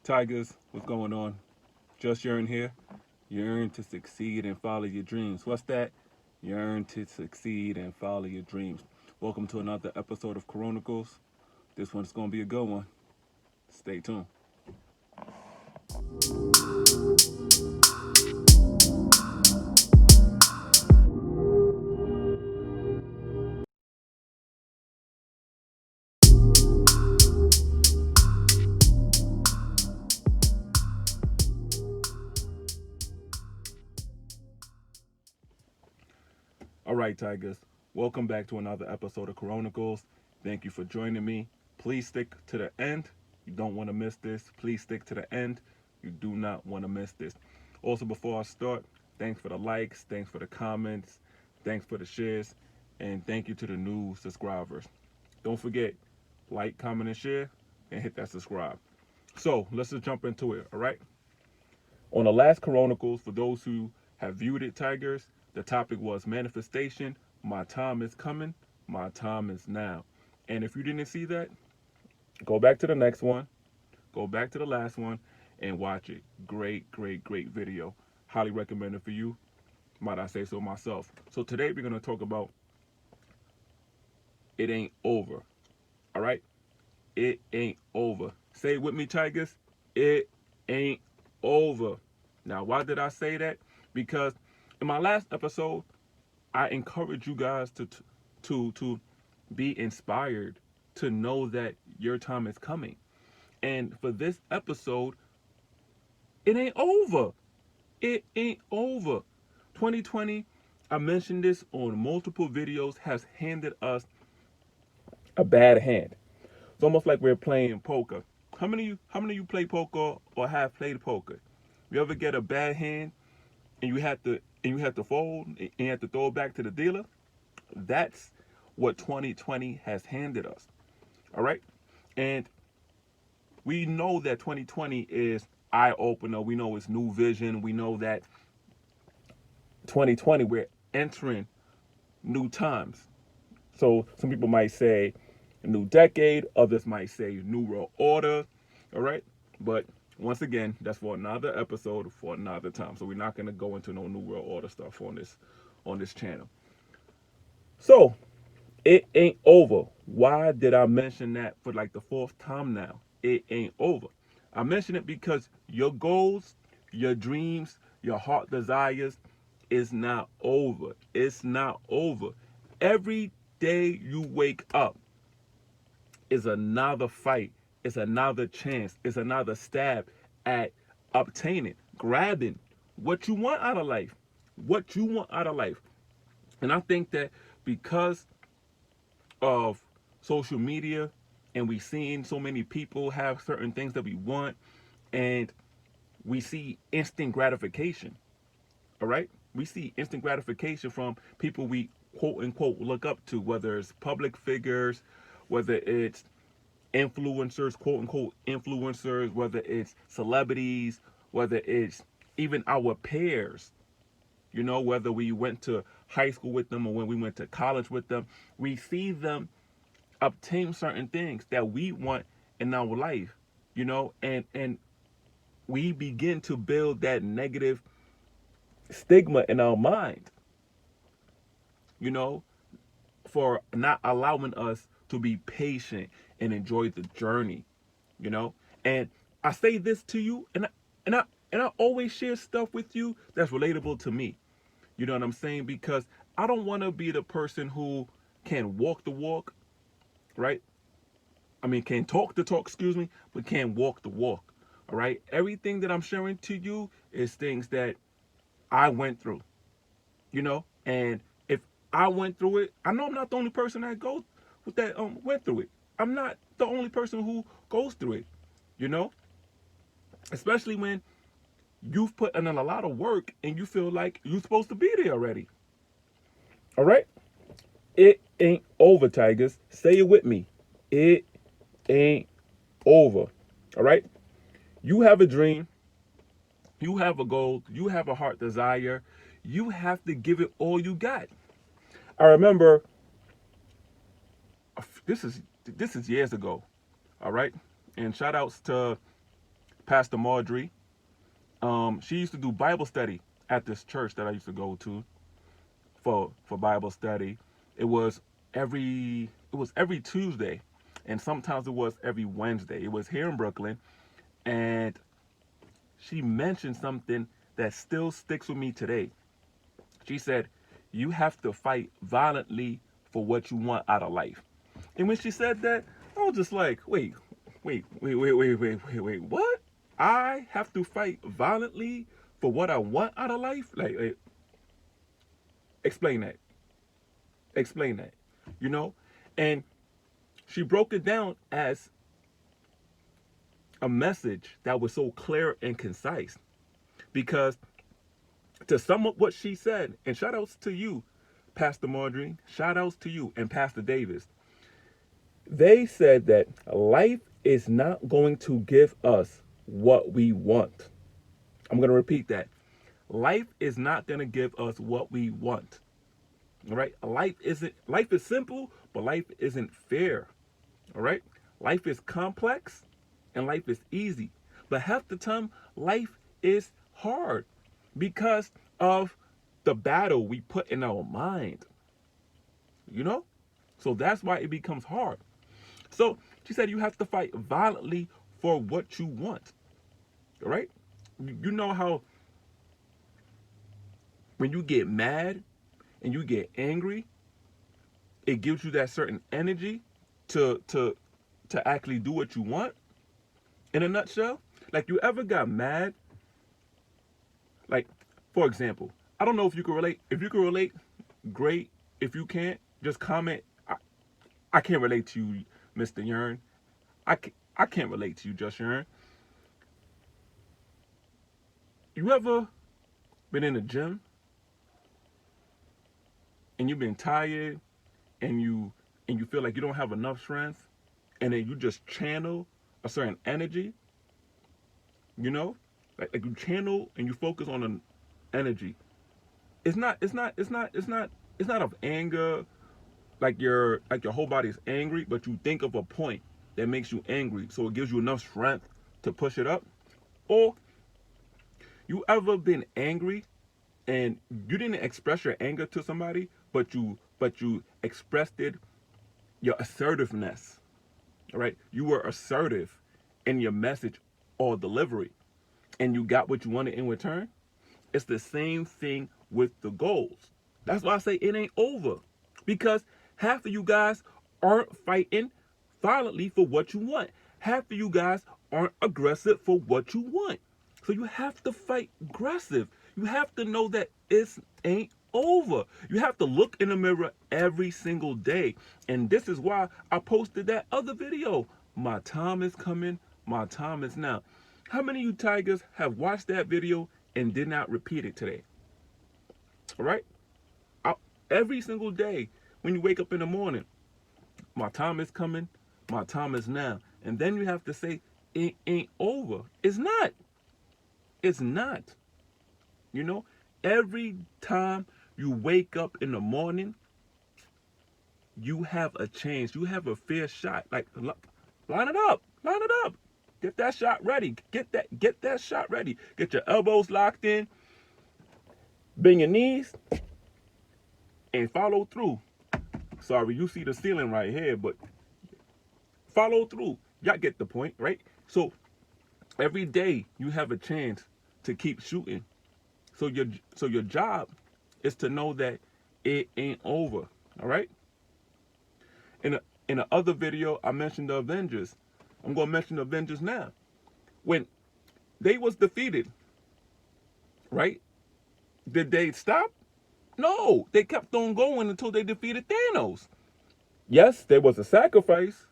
Tigers, what's going on? Just Yearn here. Yearn to succeed and follow your dreams. What's that? Yearn to succeed and follow your dreams. Welcome to another episode of Chronicles. This one's going to be a good one. Stay tuned. All right, Tigers. Welcome back to another episode of Coronicles. Thank you for joining me. Please stick to the end. You don't want to miss this. Please stick to the end. You do not want to miss this. Also, before I start, thanks for the likes, thanks for the comments, thanks for the shares, and thank you to the new subscribers. Don't forget, like, comment, and share, and hit that subscribe. So let's just jump into it, all right? On the last Chronicles, for those who have viewed it, Tigers, the topic was manifestation. My time is coming. My time is now. And if you didn't see that, go back to the next one. Go back to the last one and watch it. Great, great, great video. Highly recommend it for you. Might I say so myself. So today we're going to talk about it ain't over. All right? It ain't over. Say it with me, Tigers. It ain't over. Now, why did I say that? Because in my last episode, I encourage you guys to be inspired, to know that your time is coming. And for this episode, it ain't over. It ain't over. 2020, I mentioned this on multiple videos, has handed us a bad hand. It's almost like we're playing poker. How many of you play poker or have played poker? You ever get a bad hand and you have to fold and you have to throw it back to the dealer? That's what 2020 has handed us. All right? And we know that 2020 is eye opener. We know it's new vision. We know that 2020 we're entering new times. So some people might say a new decade, others might say new world order. All right? But once again, that's for another episode for another time. So we're not going to go into no new world order stuff on this channel. So it ain't over. Why did I mention that for like the fourth time now? It ain't over. I mention it because your goals, your dreams, your heart desires is not over. It's not over. Every day you wake up is another fight. It's another chance. It's another stab at obtaining, grabbing what you want out of life. What you want out of life. And I think that because of social media and we seeing so many people have certain things that we want and we see instant gratification. All right? We see instant gratification from people we quote unquote look up to, whether it's public figures, whether it's influencers, quote unquote influencers, whether it's celebrities, whether it's even our peers, whether we went to high school with them or when we went to college with them, we see them obtain certain things that we want in our life, and we begin to build that negative stigma in our mind, you know, for not allowing us to be patient and enjoy the journey, you know. And I say this to you, and I always share stuff with you that's relatable to me. You know what I'm saying? Because I don't want to be the person who can walk the walk, right? I mean, can talk the talk, excuse me, but can't walk the walk. All right. Everything that I'm sharing to you is things that I went through, and if I went through it, I know I'm not the only person that goes with that went through it. I'm not the only person who goes through it, you know, especially when you've put in a lot of work and you feel like you're supposed to be there already. All right. It ain't over, Tigers. Say it with me. It ain't over. All right. You have a dream. You have a goal. You have a heart desire. You have to give it all you got. I remember this is years ago. All right. And shout outs to Pastor Marjorie. She used to do Bible study at this church that I used to go to for Bible study. It was every Tuesday, and sometimes it was every Wednesday. It was here in Brooklyn, and she mentioned something that still sticks with me today. She said, "You have to fight violently for what you want out of life." And when she said that, I was just like, wait, what? I have to fight violently for what I want out of life? Like, explain that. Explain that. You know? And she broke it down as a message that was so clear and concise. Because to sum up what she said, and shout outs to you, Pastor Marjorie, shout outs to you and Pastor Davis. They said that life is not going to give us what we want. I'm going to repeat that. Life is not going to give us what we want. All right? Life is simple, but life isn't fair. All right? Life is complex and life is easy. But half the time life is hard because of the battle we put in our mind. You know? So that's why it becomes hard. So she said you have to fight violently for what you want. All right? You know how when you get mad and you get angry, it gives you that certain energy to actually do what you want. In a nutshell, like you ever got mad? Like, for example, I don't know if you can relate. If you can relate, great. If you can't, just comment. I can't relate to you, Mr. Yearn. I can't relate to you, Just Yearn. You ever been in the gym and you've been tired and you feel like you don't have enough strength, and then you just channel a certain energy, you know, like you channel and you focus on an energy. It's not of anger, like your whole body is angry, but you think of a point that makes you angry, so it gives you enough strength to push it up. Or you ever been angry and you didn't express your anger to somebody, but you expressed it, your assertiveness. All right, you were assertive in your message or delivery, and you got what you wanted in return. It's the same thing with the goals. That's why I say it ain't over, because half of you guys aren't fighting violently for what you want. Half of you guys aren't aggressive for what you want. So you have to fight aggressive. You have to know that it ain't over. You have to look in the mirror every single day. And this is why I posted that other video. My time is coming. My time is now. How many of you tigers have watched that video and did not repeat it today? All right? Every single day when you wake up in the morning, my time is coming. My time is now. And then you have to say, it ain't over. It's not. It's not. You know, every time you wake up in the morning, you have a chance. You have a fair shot. Like, line it up. Line it up. Get that shot ready. Get that shot ready. Get your elbows locked in. Bend your knees and follow through. Sorry, you see the ceiling right here, but follow through. Y'all get the point, right? So every day you have a chance to keep shooting. So your job is to know that it ain't over. All right? In the other video, I mentioned the Avengers. I'm gonna mention the Avengers now. When they was defeated, right? Did they stop? No, they kept on going until they defeated Thanos. Yes, there was a sacrifice.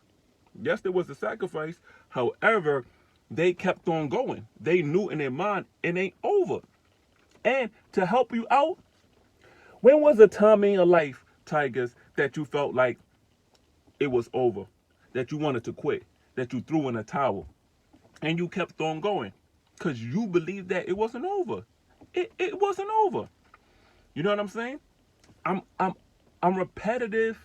Yes, there was a sacrifice. However, they kept on going. They knew in their mind it ain't over. And to help you out, when was a time in your life, Tigers, that you felt like it was over, that you wanted to quit, that you threw in a towel, and you kept on going because you believed that it wasn't over? It wasn't over. You know what I'm saying? I'm repetitive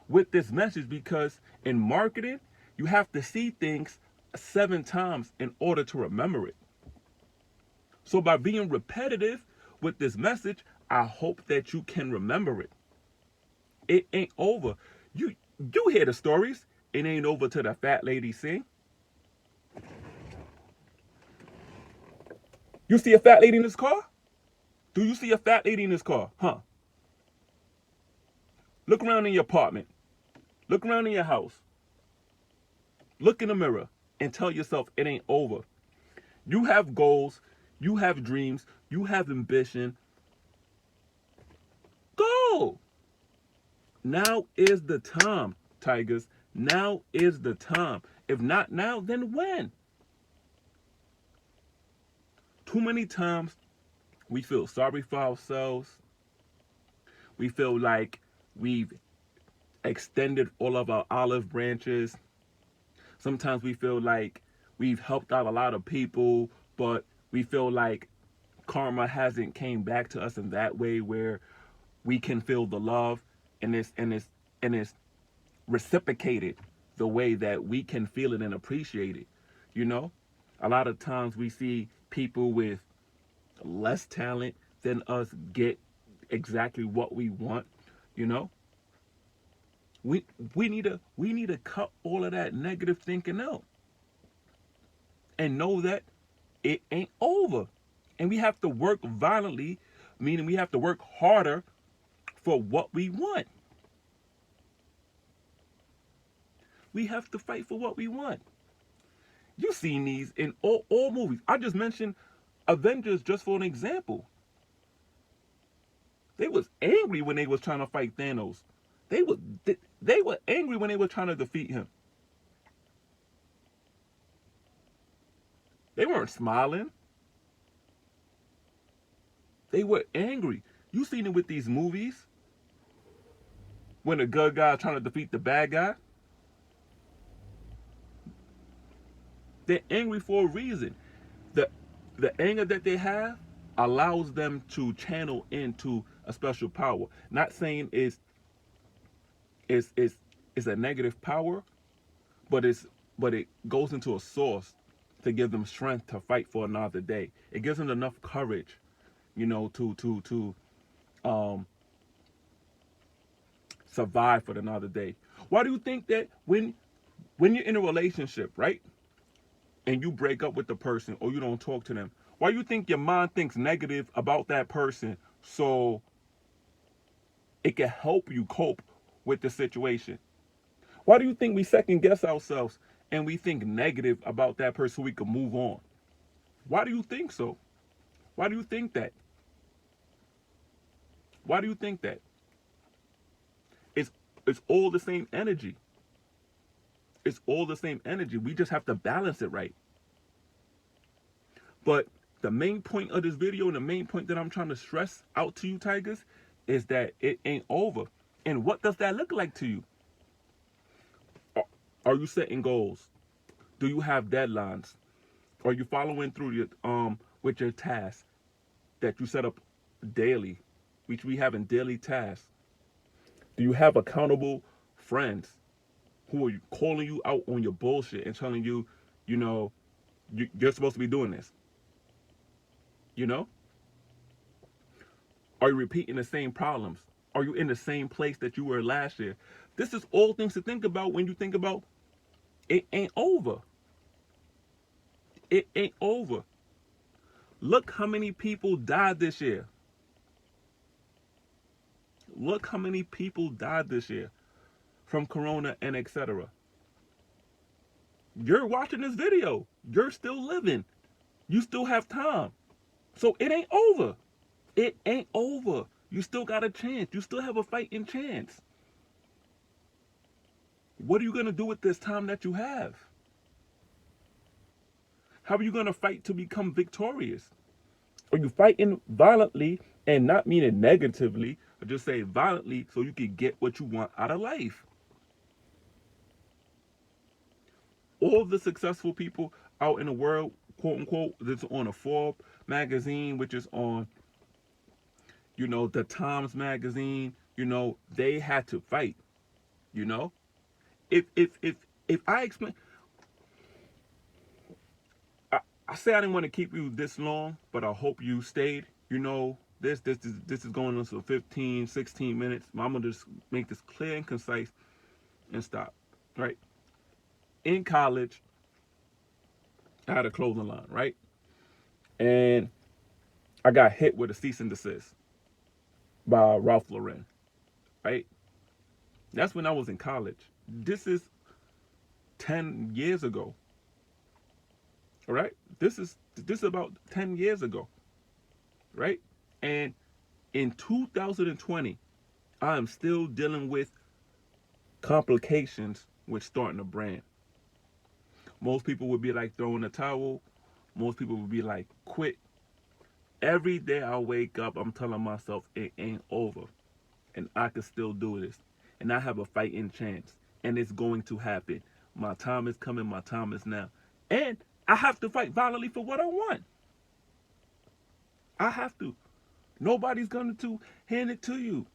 with this message because in marketing, you have to see things 7 times in order to remember it. So by being repetitive with this message, I hope that you can remember it. It ain't over. You hear the stories. It ain't over till the fat lady sing. You see a fat lady in this car? Do you see a fat lady in this car? Huh? Look around in your apartment. Look around in your house. Look in the mirror and tell yourself it ain't over. You have goals. You have dreams. You have ambition. Go! Now is the time, Tigers. Now is the time. If not now, then when? Too many times we feel sorry for ourselves. We feel like we've extended all of our olive branches. Sometimes we feel like we've helped out a lot of people, but we feel like karma hasn't came back to us in that way where we can feel the love and it's reciprocated the way that we can feel it and appreciate it. You know, a lot of times we see people with less talent than us get exactly what we want. You know, we need to cut all of that negative thinking out and know that it ain't over, and we have to work violently, meaning we have to work harder for what we want. We have to fight for what we want. You've seen these in all movies. I just mentioned Avengers just for an example. They was angry when they was trying to fight Thanos. They was they were angry when they were trying to defeat him. They weren't smiling. They were angry. You seen it with these movies when the good guy is trying to defeat the bad guy. They're angry for a reason. The the anger that they have allows them to channel into a special power. Not saying is a negative power, but it goes into a source to give them strength to fight for another day. It gives them enough courage, to survive for another day. Why do you think that when you're in a relationship, right, and you break up with the person or you don't talk to them, why do you think your mind thinks negative about that person so it can help you cope with the situation? Why do you think we second guess ourselves and we think negative about that person so we can move on? Why do you think so? Why do you think that? Why do you think that? It's it's all the same energy. It's all the same energy. We just have to balance it right. But the main point of this video and the main point that I'm trying to stress out to you, Tigers, is that it ain't over. And what does that look like to you? Are you setting goals? Do you have deadlines? Are you following through with your tasks that you set up daily, which we have in daily tasks? Do you have accountable friends who are calling you out on your bullshit and telling you, you're supposed to be doing this? You know? Are you repeating the same problems? Are you in the same place that you were last year? This is all things to think about when you think about it ain't over. It ain't over. Look how many people died this year. Look how many people died this year from corona and etc. You're watching this video. You're still living. You still have time. So it ain't over. It ain't over. You still got a chance. You still have a fighting chance. What are you going to do with this time that you have? How are you going to fight to become victorious? Are you fighting violently and not meaning negatively, or just say violently so you can get what you want out of life? All of the successful people out in the world, quote unquote, that's on a Forbes magazine, which is on, the Times magazine, they had to fight. If I explain, I say I didn't want to keep you this long, but I hope you stayed. You know, this is going on for 15, 16 minutes. I'm gonna just make this clear and concise and stop. Right? In college, I had a clothing line, right? And I got hit with a cease and desist by Ralph Lauren, right? That's when I was in college. This is 10 years ago. All right? This is about 10 years ago, right? And in 2020, I am still dealing with complications with starting a brand. Most people would be like throwing a towel. Most people would be like quit. Every day I wake up, I'm telling myself it ain't over. And I can still do this. And I have a fighting chance. And it's going to happen. My time is coming. My time is now. And I have to fight violently for what I want. I have to. Nobody's going to hand it to you.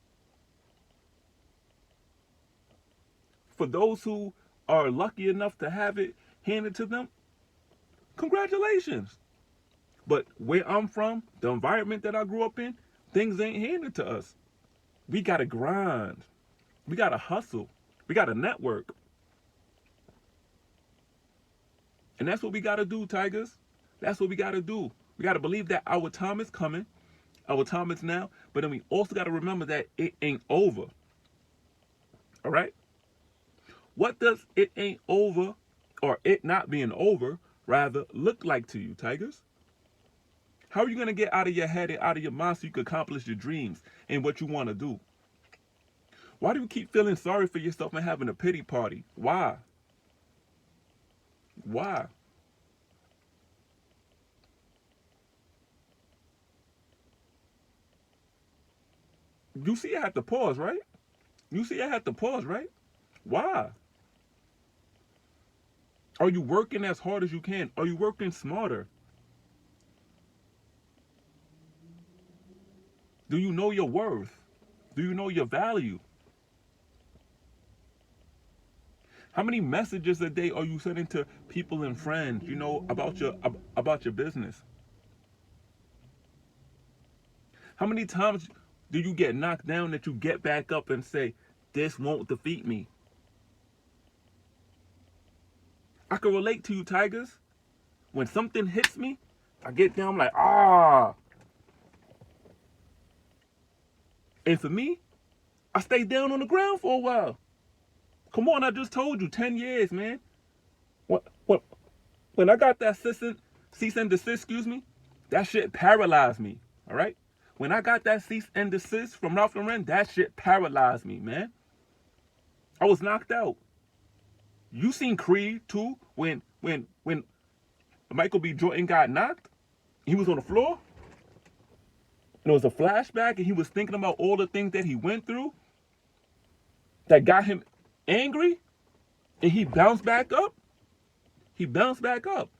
For those who are lucky enough to have it handed to them, congratulations. But where I'm from, the environment that I grew up in, things ain't handed to us. We got to grind. We got to hustle. We got to network. And that's what we got to do, Tigers. That's what we got to do. We got to believe that our time is coming. Our time is now. But then we also got to remember that it ain't over. All right? What does it ain't over, or it not being over, rather look like to you, Tigers? How are you going to get out of your head and out of your mind so you can accomplish your dreams and what you want to do? Why do you keep feeling sorry for yourself and having a pity party? Why? Why? You see I had to pause, right? You see I had to pause, right? Why? Are you working as hard as you can? Are you working smarter? Do you know your worth? Do you know your value? How many messages a day are you sending to people and friends, about your business? How many times do you get knocked down that you get back up and say, this won't defeat me? I can relate to you, Tigers. When something hits me, I get down, I'm like, ah. And for me, I stay down on the ground for a while. Come on, I just told you, 10 years, man. What, when I got that cease and desist, that shit paralyzed me, all right? When I got that cease and desist from Ralph Lauren, that shit paralyzed me, man. I was knocked out. You seen Creed too, when Michael B. Jordan got knocked, he was on the floor, and it was a flashback, and he was thinking about all the things that he went through that got him angry, and he bounced back up. He bounced back up,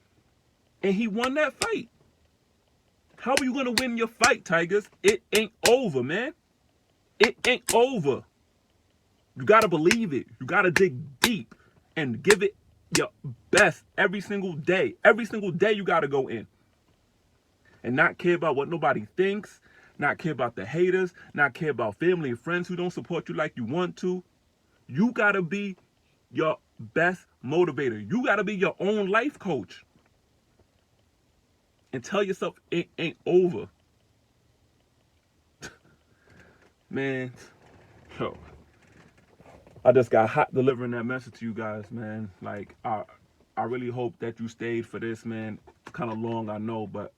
and he won that fight. How are you gonna win your fight, Tigers? It ain't over, man. It ain't over. You gotta believe it. You gotta dig deep and give it your best every single day. Every single day you gotta go in. And not care about what nobody thinks, not care about the haters, not care about family and friends who don't support you like you want to. You gotta be your best motivator. You gotta be your own life coach. And tell yourself it ain't over. Man, yo, I just got hot delivering that message to you guys, man. Like, I really hope that you stayed for this, man. Kind of long, I know, but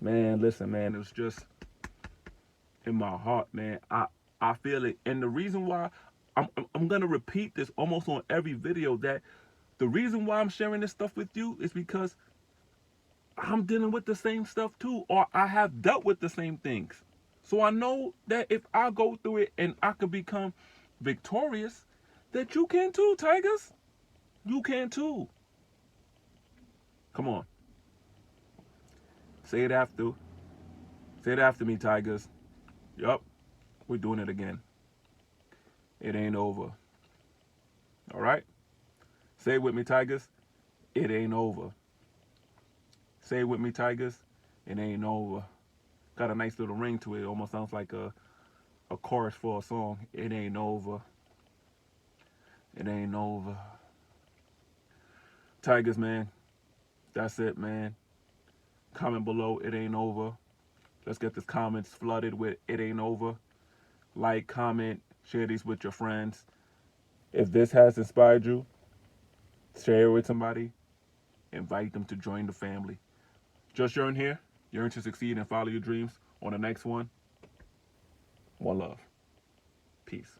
man, listen, man, it was just in my heart, man. I feel it, and the reason why I'm gonna repeat this almost on every video, that the reason why I'm sharing this stuff with you is because I'm dealing with the same stuff too, or I have dealt with the same things. So I know that if I go through it and I can become victorious, that you can too, Tigers. You can too. Come on. Say it after. Say it after me, Tigers. Yup. We're doing it again. It ain't over. All right? Say it with me, Tigers. It ain't over. Say it with me, Tigers. It ain't over. Got a nice little ring to it. Almost sounds like a chorus for a song. It ain't over. It ain't over. Tigers, man. That's it, man. Comment below. It ain't over. Let's get this comments flooded with it ain't over. Like, comment, share these with your friends. If this has inspired you, share it with somebody. Invite them to join the family. Just Yearn here. Yearn to succeed and follow your dreams. On the next one, one love. Peace.